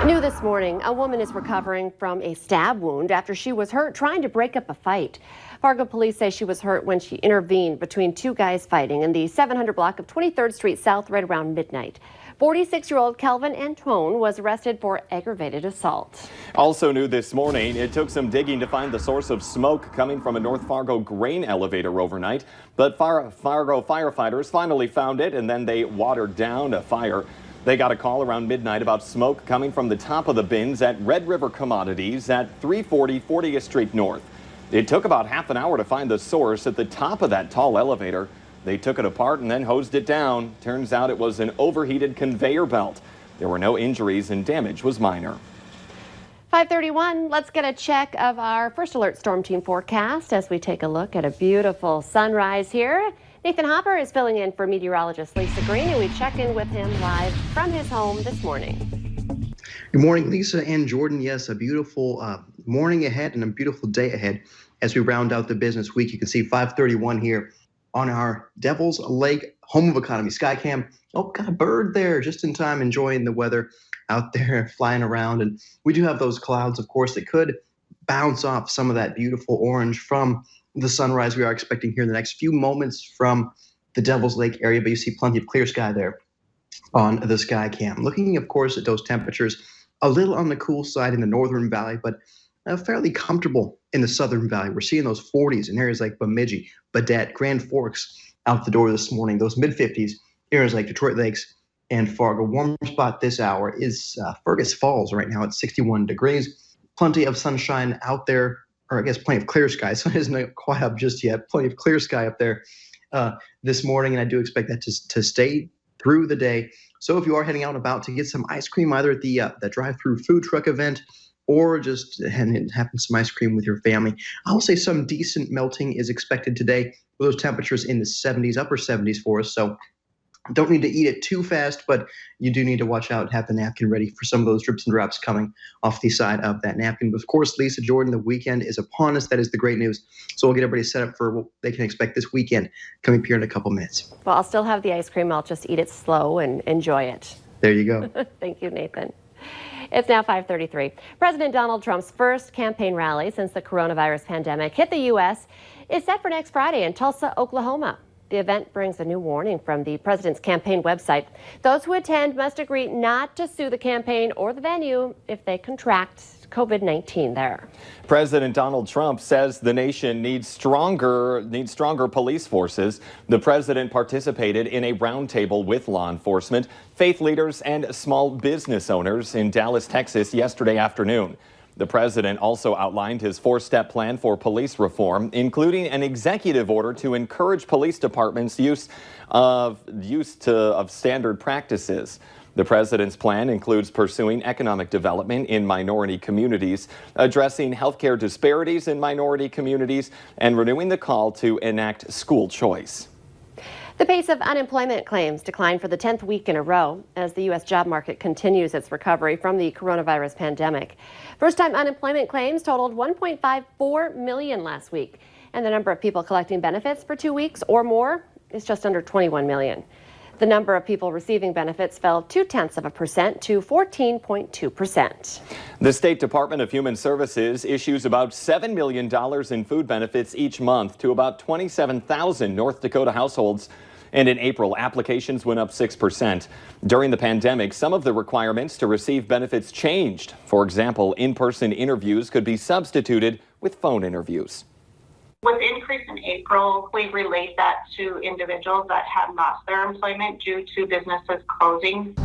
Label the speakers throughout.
Speaker 1: New this morning, a woman is recovering from a stab wound after she was hurt trying to break up a fight. Fargo police say she was hurt when she intervened between two guys fighting in the 700 block of 23rd Street South right around midnight. 46-year-old Kelvin Antone was arrested for aggravated assault.
Speaker 2: Also new this morning, it took some digging to find the source of smoke coming from a North Fargo grain elevator overnight. But Fargo firefighters finally found it, and then they watered down a fire. They got a call around midnight about smoke coming from the top of the bins at Red River Commodities at 340 40th Street North. It took about half an hour to find the source at the top of that tall elevator. They took it apart and then hosed it down. Turns out it was an overheated conveyor belt. There were no injuries and damage was minor.
Speaker 1: 5:31, let's get a check of our First Alert Storm Team forecast as we take a look at a beautiful sunrise here. Nathan Hopper is filling in for meteorologist Lisa Green, and we check in with him live from his home this morning.
Speaker 3: Good morning, Lisa and Jordan. Yes, a beautiful morning ahead and a beautiful day ahead as we round out the business week. You can see 5:31 here on our Devil's Lake home of economy Skycam. Oh, got a bird there just in time, enjoying the weather out there flying around. And we do have those clouds, of course, that could bounce off some of that beautiful orange from the sunrise we are expecting here in the next few moments from the Devil's Lake area, but you see plenty of clear sky there on the Skycam. Looking, of course, at those temperatures, a little on the cool side in the northern valley, but fairly comfortable in the southern valley. We're seeing those 40s in areas like Bemidji, Baudette, Grand Forks out the door this morning. Those mid-50s, areas like Detroit Lakes and Fargo. Warm spot this hour is Fergus Falls right now at 61 degrees. Plenty of sunshine out there, or I guess plenty of clear sky. Sun isn't quite up just yet. Plenty of clear sky up there this morning, and I do expect that to stay through the day. So if you are heading out and about to get some ice cream, either at the drive-through food truck event or just having some ice cream with your family, I will say some decent melting is expected today with those temperatures in the 70s, upper 70s for us. So don't need to eat it too fast, but you do need to watch out and have the napkin ready for some of those drips and drops coming off the side of that napkin. But of course, Lisa, Jordan, the weekend is upon us. That is the great news. So we'll get everybody set up for what they can expect this weekend coming up here in a couple minutes.
Speaker 1: Well, I'll still have the ice cream. I'll just eat it slow and enjoy it.
Speaker 3: There you go.
Speaker 1: Thank you, Nathan. It's now 5:33. President Donald Trump's first campaign rally since the coronavirus pandemic hit the U.S. is set for next Friday in Tulsa, Oklahoma. The event brings a new warning from the president's campaign website. Those who attend must agree not to sue the campaign or the venue if they contract COVID-19 there.
Speaker 2: President Donald Trump says the nation needs stronger police forces. The president participated in a roundtable with law enforcement, faith leaders, and small business owners in Dallas, Texas yesterday afternoon. The president also outlined his four-step plan for police reform, including an executive order to encourage police departments' use of standard practices. The president's plan includes pursuing economic development in minority communities, addressing healthcare disparities in minority communities, and renewing the call to enact school choice.
Speaker 1: The pace of unemployment claims declined for the 10th week in a row as the U.S. job market continues its recovery from the coronavirus pandemic. First-time unemployment claims totaled 1.54 million last week, and the number of people collecting benefits for 2 weeks or more is just under 21 million. The number of people receiving benefits fell 0.2% to 14.2%.
Speaker 2: The State Department of Human Services issues about $7 million in food benefits each month to about 27,000 North Dakota households. And in April, applications went up 6%. During the pandemic, some of the requirements to receive benefits changed. For example, in-person interviews could be substituted with phone interviews.
Speaker 4: With the increase in April, we relate that to individuals that had lost their employment due to businesses closing.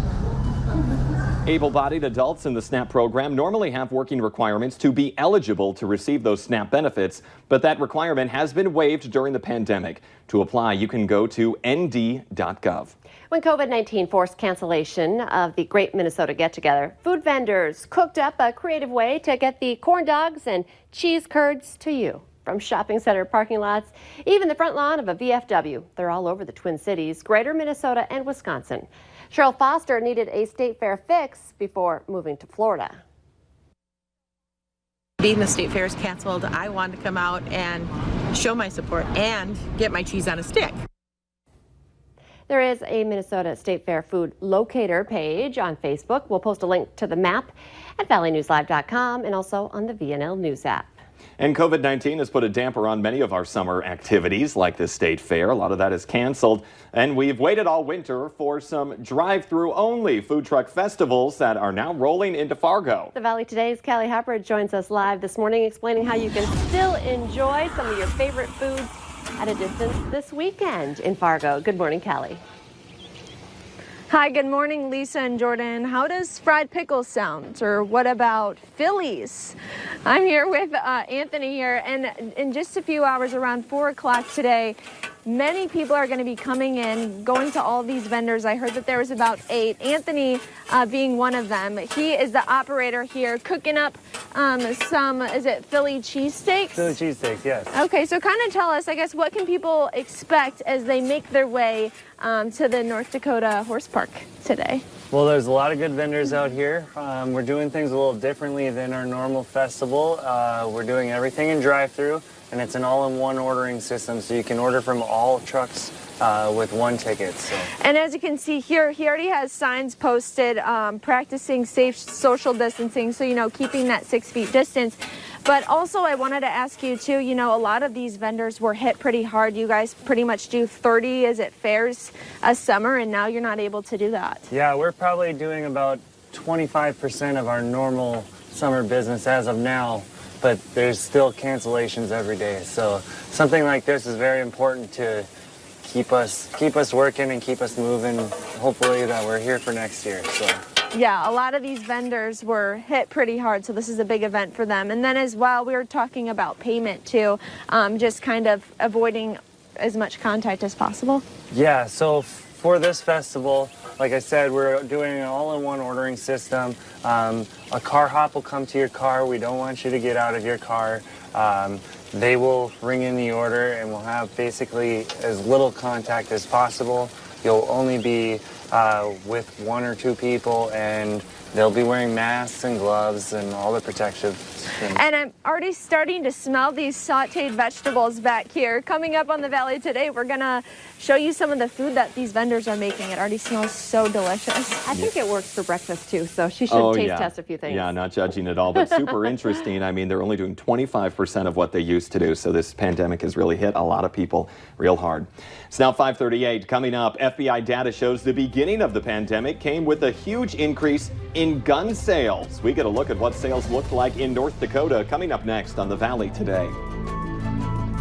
Speaker 2: Able-bodied adults in the SNAP program normally have working requirements to be eligible to receive those SNAP benefits, but that requirement has been waived during the pandemic. To apply, you can go to nd.gov.
Speaker 1: When COVID-19 forced cancellation of the Great Minnesota Get-Together, food vendors cooked up a creative way to get the corn dogs and cheese curds to you. From shopping center parking lots, even the front lawn of a VFW. They're all over the Twin Cities, Greater Minnesota, and Wisconsin. Cheryl Foster needed a state fair fix before moving to Florida.
Speaker 5: Being the state fair is canceled, I wanted to come out and show my support and get my cheese on a stick.
Speaker 1: There is a Minnesota State Fair food locator page on Facebook. We'll post a link to the map at valleynewslive.com and also on the VNL News app.
Speaker 2: And COVID-19 has put a damper on many of our summer activities like the State Fair. A lot of that is canceled. And we've waited all winter for some drive-through only food truck festivals that are now rolling into Fargo.
Speaker 1: The Valley Today's Callie Hubbard joins us live this morning explaining how you can still enjoy some of your favorite foods at a distance this weekend in Fargo. Good morning, Callie.
Speaker 6: Hi, good morning, Lisa and Jordan. How does fried pickles sound? Or what about Phillies? I'm here with Anthony here, and in just a few hours, around 4 o'clock today, many people are going to be coming in, going to all these vendors. I heard that there was about 8, Anthony being one of them. He is the operator here, cooking up some, is it Philly cheesesteaks?
Speaker 7: Philly cheesesteaks, yes.
Speaker 6: Okay, so kind of tell us, I guess, what can people expect as they make their way to the North Dakota Horse Park today?
Speaker 7: Well, there's a lot of good vendors out here. We're doing things a little differently than our normal festival. We're doing everything in drive-through, and it's an all-in-one ordering system, so you can order from all trucks with one ticket. So.
Speaker 6: And as you can see here, he already has signs posted practicing safe social distancing, so, you know, keeping that 6 feet distance. But also I wanted to ask you too, you know, a lot of these vendors were hit pretty hard. You guys pretty much do 30, is it fairs a summer, and now you're not able to do that.
Speaker 7: Yeah, we're probably doing about 25% of our normal summer business as of now, but there's still cancellations every day. So something like this is very important to keep us working and keep us moving. Hopefully that we're here for next year. So.
Speaker 6: Yeah, a lot of these vendors were hit pretty hard, so this is a big event for them. And then as well, we were talking about payment too, just kind of avoiding as much contact as possible.
Speaker 7: Yeah, so for this festival, like I said, we're doing an all-in-one ordering system. A car hop will come to your car. We don't want you to get out of your car. They will ring in the order, and we'll have basically as little contact as possible. You'll only be with 1 or 2 people, and they'll be wearing masks and gloves and all the protective things.
Speaker 6: And I'm already starting to smell these sauteed vegetables back here. Coming up on the Valley Today, we're gonna show you some of the food that these vendors are making. It already smells so delicious.
Speaker 1: I think it works for breakfast too, so she should taste test a few things.
Speaker 2: Yeah, not judging at all, but super interesting. I mean, they're only doing 25% of what they used to do, so this pandemic has really hit a lot of people real hard. It's now 5:38. Coming up, FBI data shows the beginning of the pandemic came with a huge increase in gun sales. We get a look at what sales looked like in North Dakota coming up next on the Valley Today.